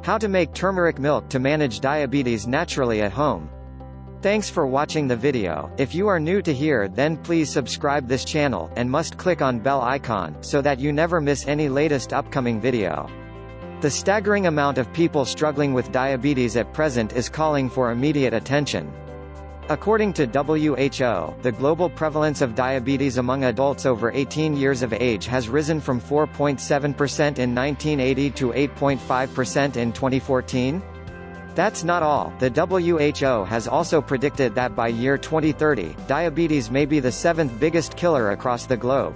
How to make turmeric milk to manage diabetes naturally at home. Thanks for watching the video. If you are new to here, then please subscribe this channel, and must click on bell icon, so that you never miss any latest upcoming video. The staggering amount of people struggling with diabetes at present is calling for immediate attention. According to WHO, the global prevalence of diabetes among adults over 18 years of age has risen from 4.7% in 1980 to 8.5% in 2014. That's not all. The WHO has also predicted that by year 2030, diabetes may be the 7th biggest killer across the globe.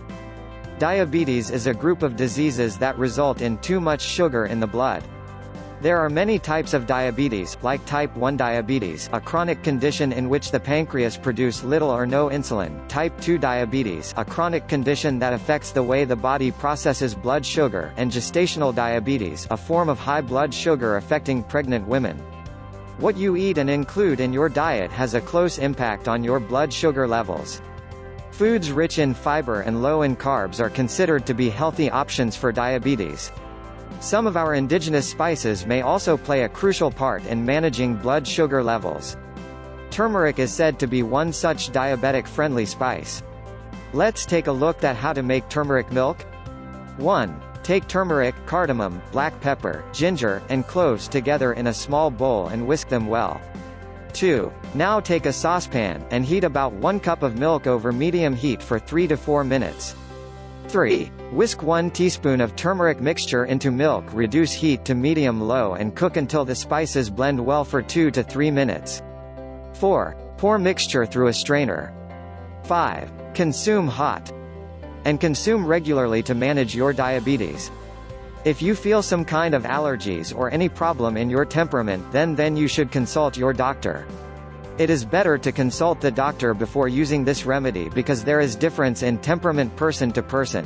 Diabetes is a group of diseases that result in too much sugar in the blood. There are many types of diabetes, like type 1 diabetes, a chronic condition in which the pancreas produces little or no insulin, type 2 diabetes, a chronic condition that affects the way the body processes blood sugar, and gestational diabetes, a form of high blood sugar affecting pregnant women. What you eat and include in your diet has a close impact on your blood sugar levels. Foods rich in fiber and low in carbs are considered to be healthy options for diabetes. Some of our indigenous spices may also play a crucial part in managing blood sugar levels. Turmeric is said to be one such diabetic-friendly spice. Let's take a look at how to make turmeric milk. 1. Take turmeric, cardamom, black pepper, ginger, and cloves together in a small bowl and whisk them well. 2. Now take a saucepan, and heat about 1 cup of milk over medium heat for 3 to 4 minutes. 3. Whisk 1 teaspoon of turmeric mixture into milk, reduce heat to medium-low and cook until the spices blend well for 2 to 3 minutes. 4. Pour mixture through a strainer. 5. Consume hot. And consume regularly to manage your diabetes. If you feel some kind of allergies or any problem in your temperament, then you should consult your doctor. It is better to consult the doctor before using this remedy because there is difference in temperament person to person.